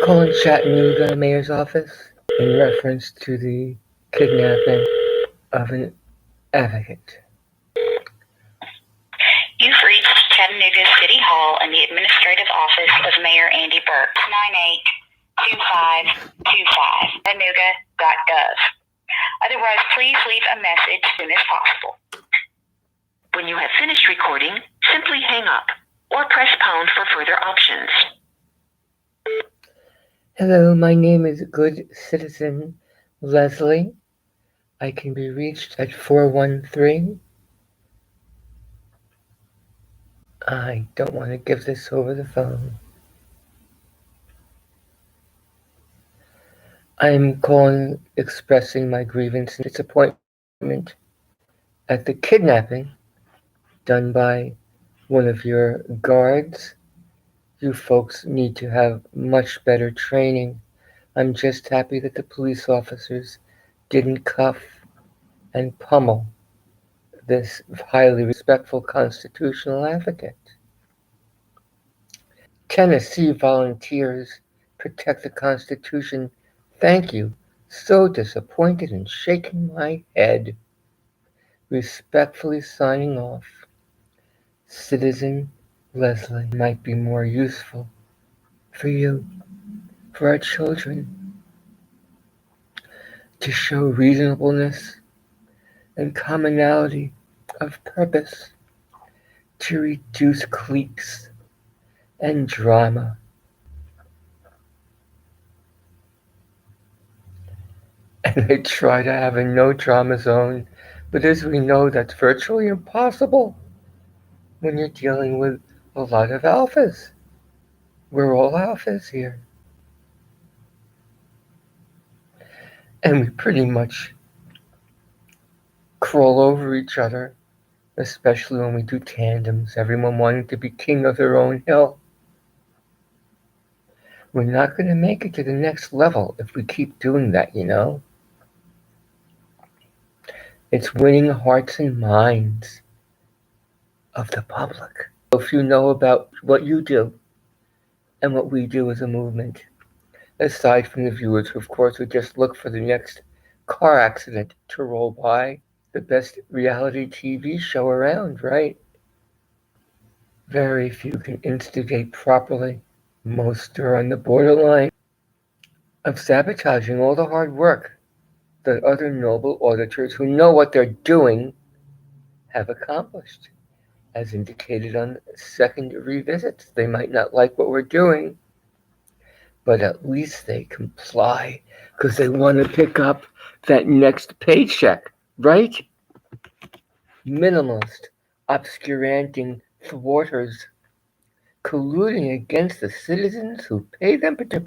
Calling Chattanooga Mayor's office in reference to the kidnapping of an advocate. You've reached Chattanooga City Hall and the Administrative Office of Mayor Andy Burke, 982525, chattanooga.gov. Otherwise, please leave a message as soon as possible. When you have finished recording, simply hang up or press pound for further options. Hello, my name is Good Citizen Leslie. I can be reached at 413. I don't want to give this over the phone. I'm calling expressing my grievance and disappointment at the kidnapping done by one of your guards. You folks need to have much better training. I'm just happy that the police officers didn't cuff and pummel this highly respectful constitutional advocate. Tennessee volunteers protect the Constitution. Thank you. So disappointed and shaking my head. Respectfully signing off. Citizen Leslie might be more useful for you, for our children, to show reasonableness and commonality of purpose, to reduce cliques and drama. And I try to have a no drama zone, but as we know, that's virtually impossible when you're dealing with a lot of alphas. We're all alphas here. And we pretty much crawl over each other, especially when we do tandems, everyone wanting to be king of their own hill. We're not going to make it to the next level if we keep doing that, you know? It's winning hearts and minds of the public. If you know about what you do and what we do as a movement, aside from the viewers who, of course, would just look for the next car accident to roll by, the best reality TV show around, right? Very few can instigate properly. Most are on the borderline of sabotaging all the hard work that other noble auditors who know what they're doing have accomplished. As indicated on second revisits, they might not like what we're doing, but at least they comply because they want to pick up that next paycheck, right? Minimalist, obscuranting thwarters, colluding against the citizens who pay them to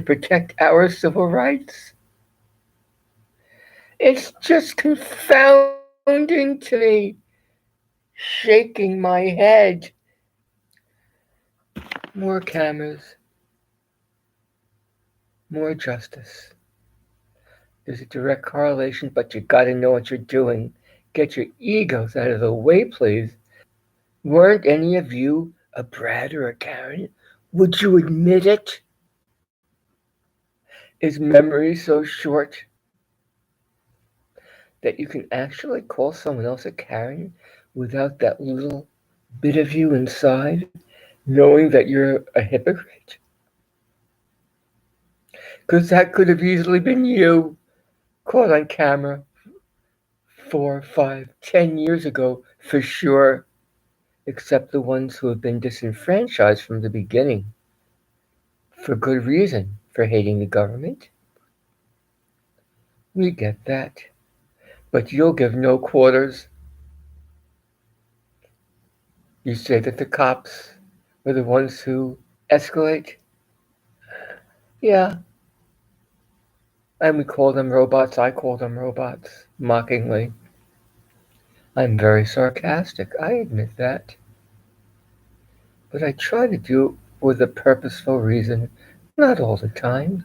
protect our civil rights. It's just confounding to me, shaking my head. More cameras, more justice. There's a direct correlation, but you gotta know what you're doing. Get your egos out of the way, please. Weren't any of you a Brad or a Karen? Would you admit it? Is memory so short that you can actually call someone else a Karen without that little bit of you inside knowing that you're a hypocrite? Because that could have easily been you caught on camera 4, 5, 10 years ago for sure, except the ones who have been disenfranchised from the beginning for good reason, for hating the government. We get that. But you'll give no quarters. You say that the cops are the ones who escalate. Yeah. And we call them robots. I call them robots, mockingly. I'm very sarcastic. I admit that. But I try to do it with a purposeful reason. Not all the time.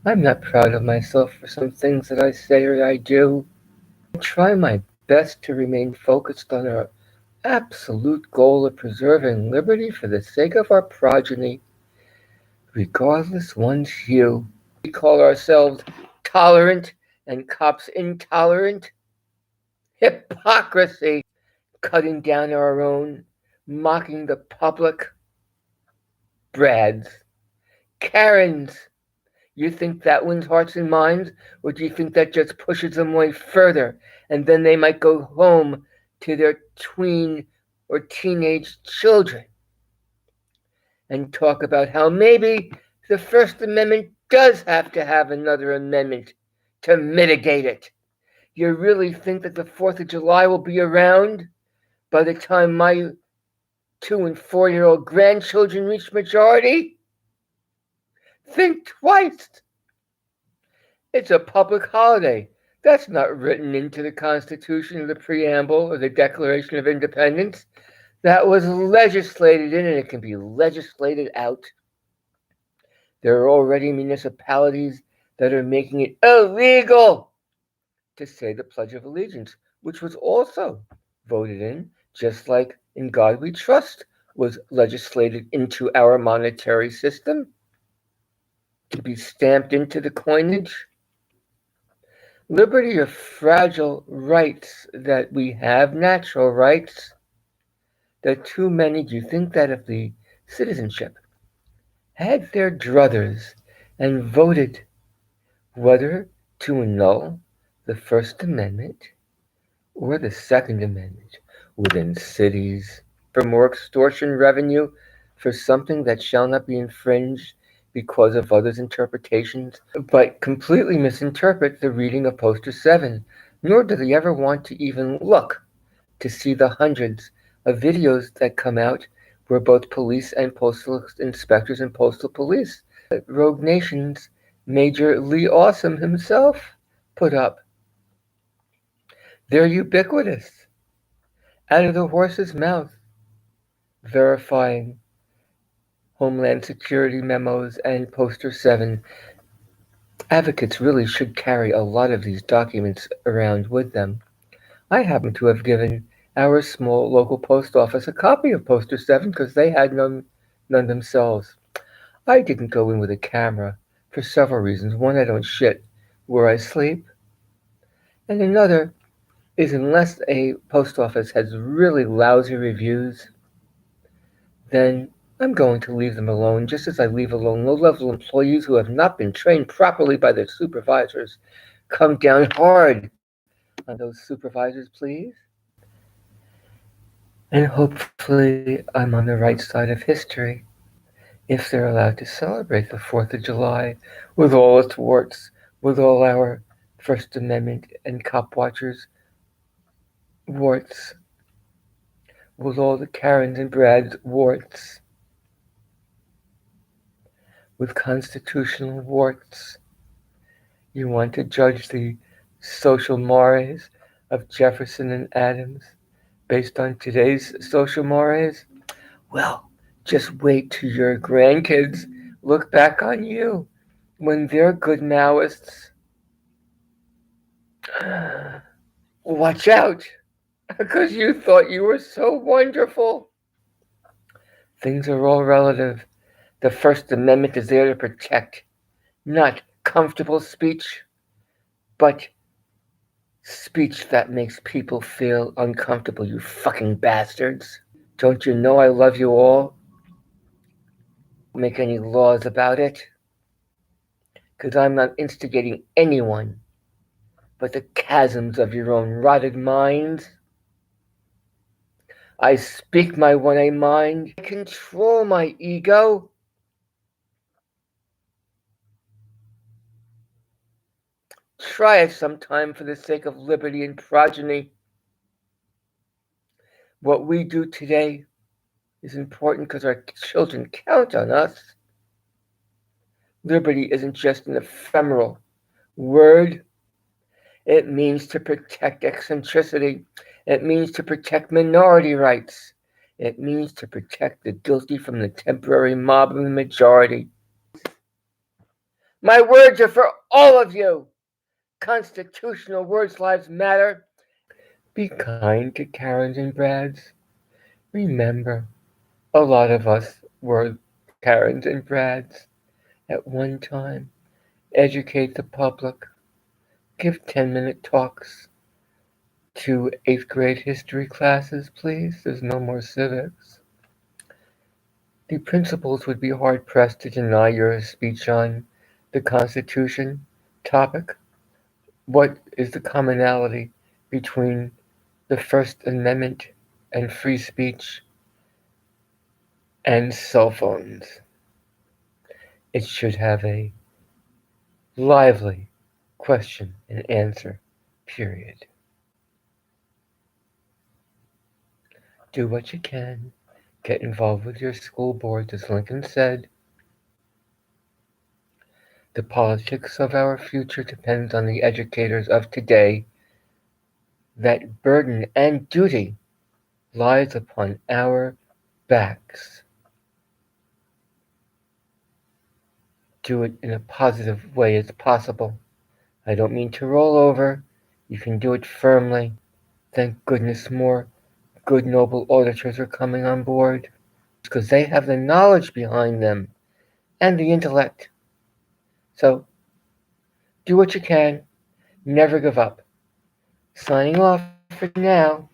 I'm not proud of myself for some things that I say or I do. I try my best to remain focused on our absolute goal of preserving liberty for the sake of our progeny, regardless one's hue. We call ourselves tolerant and cops intolerant. Hypocrisy, cutting down our own, mocking the public. Brads, Karens. You think that wins hearts and minds, or do you think that just pushes them away further, and then they might go home to their tween or teenage children and talk about how maybe the First Amendment does have to have another amendment to mitigate it? You really think that the 4th of July will be around by the time my 2 and 4-year-old grandchildren reach majority? Think twice. It's a public holiday. That's not written into the Constitution or the preamble or the Declaration of Independence. That was legislated in and it can be legislated out. There are already municipalities that are making it illegal to say the Pledge of Allegiance, which was also voted in, just like In God We Trust was legislated into our monetary system to be stamped into the coinage. Liberty are fragile rights that we have, natural rights, that too many. Do you think that if the citizenship had their druthers and voted whether to annul the First Amendment or the Second Amendment within cities for more extortion revenue for something that shall not be infringed because of others' interpretations, but completely misinterpret the reading of Poster 7, nor do they ever want to even look to see the hundreds of videos that come out where both police and postal inspectors and postal police, Rogue Nation's Major Lee Awesome himself, put up. They're ubiquitous, out of the horse's mouth, verifying Homeland Security memos and Poster 7. Advocates really should carry a lot of these documents around with them. I happen to have given our small local post office a copy of Poster 7 because they had none themselves. I didn't go in with a camera for several reasons. One, I don't shit where I sleep. And another is unless a post office has really lousy reviews, then I'm going to leave them alone, just as I leave alone low-level employees who have not been trained properly by their supervisors. Come down hard on those supervisors, please. And hopefully I'm on the right side of history if they're allowed to celebrate the 4th of July with all its warts, with all our First Amendment and cop watchers warts, with all the Karens and Brads warts, with constitutional warts. You want to judge the social mores of Jefferson and Adams based on today's social mores? Well, just wait till your grandkids look back on you when they're good Maoists. Watch out, because you thought you were so wonderful. Things are all relative. The First Amendment is there to protect not comfortable speech, but speech that makes people feel uncomfortable, you fucking bastards. Don't you know I love you all? Make any laws about it? Because I'm not instigating anyone but the chasms of your own rotted minds. I speak my 1A mind. I control my ego. Try it sometime for the sake of liberty and progeny. What we do today is important because our children count on us. Liberty isn't just an ephemeral word. It means to protect eccentricity. It means to protect minority rights. It means to protect the guilty from the temporary mob of the majority. My words are for all of you. Constitutional words, lives matter. Be kind to Karens and Brads. Remember, a lot of us were Karens and Brads. at one time. Educate the public. Give 10-minute talks to 8th grade history classes, please. There's no more civics. The principals would be hard pressed to deny your speech on the Constitution topic. What is the commonality between the First Amendment and free speech and cell phones? It should have a lively question and answer period. Do what you can. Get involved with your school board, as Lincoln said. The politics of our future depends on the educators of today. That burden and duty lies upon our backs. Do it in a positive way as possible. I don't mean to roll over. You can do it firmly. Thank goodness more good, noble auditors are coming on board because they have the knowledge behind them and the intellect. So do what you can. Never give up. Signing off for now.